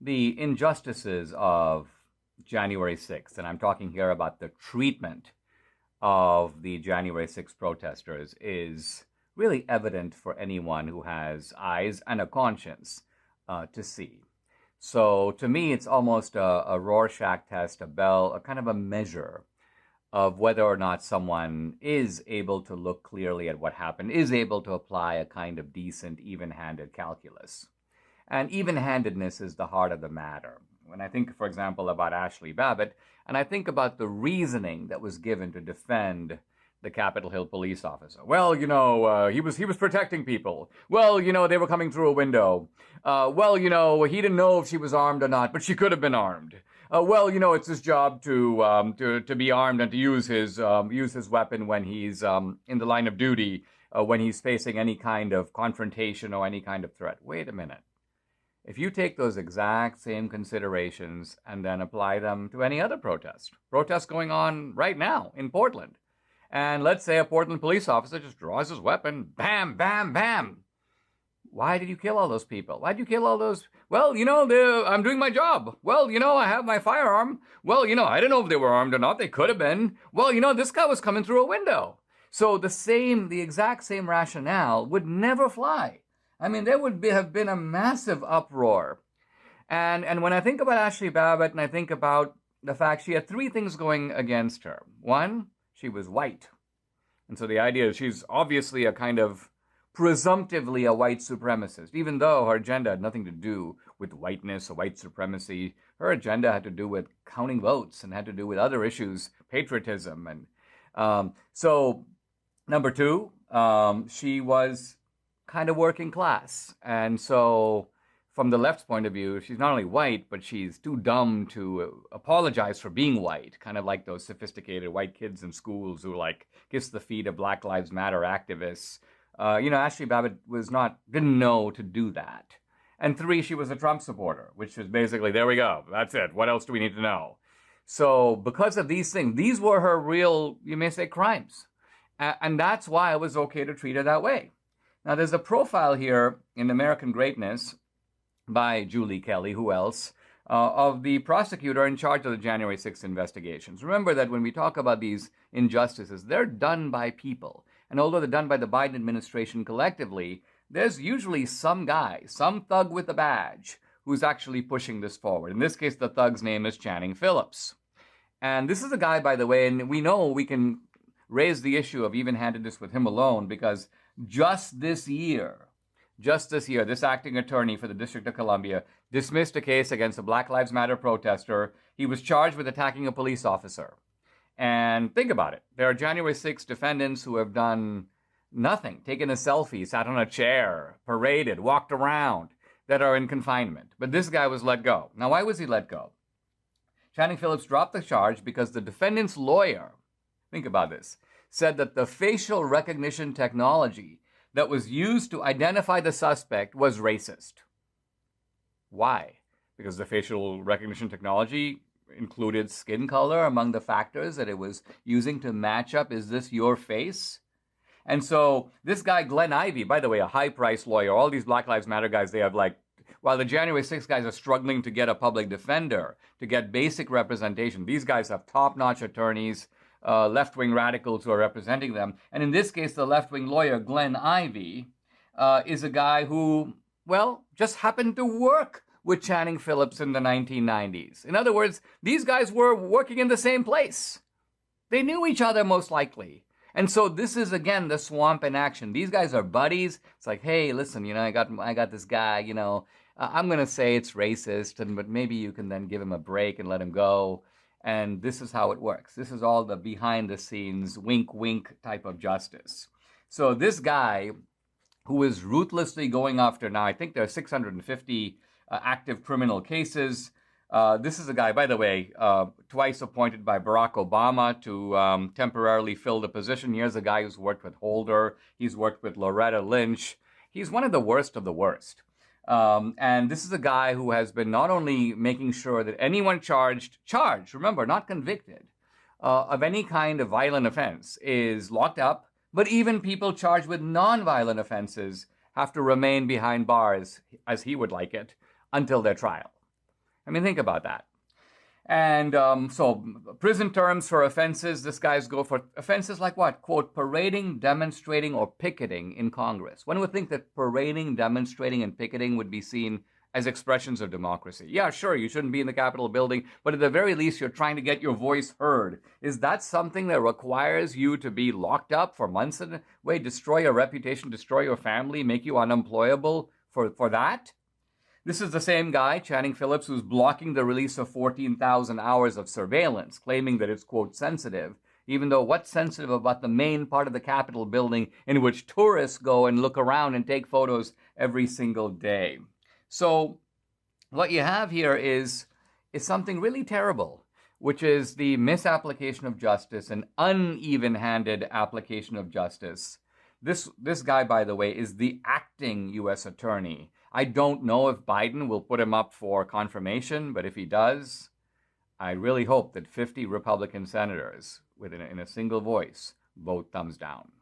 the injustices of January 6th, and I'm talking here about the treatment of the January 6th protesters, is really evident for anyone who has eyes and a conscience to see. So to me, it's almost a Rorschach test, a kind of a measure of whether or not someone is able to look clearly at what happened, is able to apply a kind of decent, even-handed calculus. And even-handedness is the heart of the matter. When I think, for example, about Ashley Babbitt, and I think about the reasoning that was given to defend the Capitol Hill police officer. Well, he was protecting people. Well, they were coming through a window. Well, he didn't know if she was armed or not, but she could have been armed. Well, it's his job to be armed and to use his weapon when he's in the line of duty, when he's facing any kind of confrontation or any kind of threat. Wait a minute. If you take those exact same considerations and then apply them to any other protest going on right now in Portland, and let's say a Portland police officer just draws his weapon, bam, bam, bam. Why did you kill all those people? Why did you kill all those? Well, I'm doing my job. Well, I have my firearm. Well, I don't know if they were armed or not. They could have been. Well, this guy was coming through a window. So the exact same rationale would never fly. I mean, there would have been a massive uproar. And when I think about Ashley Babbitt and I think about the fact she had three things going against her. One, she was white. And so the idea is she's obviously a kind of presumptively a white supremacist, even though her agenda had nothing to do with whiteness or white supremacy. Her agenda had to do with counting votes and had to do with other issues, patriotism. And so, number two, she was kind of working class. And so from the left's point of view, she's not only white, but she's too dumb to apologize for being white, kind of like those sophisticated white kids in schools who kiss the feet of Black Lives Matter activists. Ashley Babbitt didn't know to do that. And three, she was a Trump supporter, which is basically, there we go. That's it. What else do we need to know? So because of these things, these were her real, you may say, crimes. And that's why it was okay to treat her that way. Now, there's a profile here in American Greatness by Julie Kelly, who else, of the prosecutor in charge of the January 6th investigations. Remember that when we talk about these injustices, they're done by people. And although they're done by the Biden administration collectively, there's usually some guy, some thug with a badge, who's actually pushing this forward. In this case, the thug's name is Channing Phillips. And this is a guy, by the way, and we know we can raise the issue of even-handedness with him alone because just this year, this acting attorney for the District of Columbia dismissed a case against a Black Lives Matter protester. He was charged with attacking a police officer. And think about it. There are January 6 defendants who have done nothing, taken a selfie, sat on a chair, paraded, walked around, that are in confinement. But this guy was let go. Now, why was he let go? Channing Phillips dropped the charge because the defendant's lawyer, think about this, said that the facial recognition technology that was used to identify the suspect was racist. Why? Because the facial recognition technology included skin color among the factors that it was using to match up, is this your face? And so this guy, Glenn Ivey, by the way, a high-priced lawyer, all these Black Lives Matter guys, they have while the January 6 guys are struggling to get a public defender, to get basic representation, these guys have top-notch attorneys, left-wing radicals who are representing them. And in this case, the left-wing lawyer, Glenn Ivey, is a guy who, just happened to work with Channing Phillips in the 1990s. In other words, these guys were working in the same place. They knew each other most likely. And so this is, again, the swamp in action. These guys are buddies. It's like, hey, listen, I got this guy, I'm going to say it's racist, but maybe you can then give him a break and let him go. And this is how it works. This is all the behind-the-scenes, wink-wink type of justice. So this guy, who is ruthlessly going after now, I think there are 650 active criminal cases. This is a guy, by the way, twice appointed by Barack Obama to temporarily fill the position. Here's a guy who's worked with Holder. He's worked with Loretta Lynch. He's one of the worst of the worst. And this is a guy who has been not only making sure that anyone charged, remember, not convicted, of any kind of violent offense is locked up, but even people charged with non-violent offenses have to remain behind bars, as he would like it, until their trial. I mean, think about that. And so prison terms for offenses, this guy's go for offenses like what? Quote, parading, demonstrating, or picketing in Congress. One would think that parading, demonstrating, and picketing would be seen as expressions of democracy. Yeah, sure, you shouldn't be in the Capitol building, but at the very least, you're trying to get your voice heard. Is that something that requires you to be locked up for months in a way, destroy your reputation, destroy your family, make you unemployable for that? This is the same guy, Channing Phillips, who's blocking the release of 14,000 hours of surveillance, claiming that it's, quote, sensitive, even though what's sensitive about the main part of the Capitol building in which tourists go and look around and take photos every single day? So what you have here is something really terrible, which is the misapplication of justice, an uneven-handed application of justice. This guy, by the way, is the acting U.S. attorney. I don't know if Biden will put him up for confirmation, but if he does, I really hope that 50 Republican senators, in a single voice, vote thumbs down.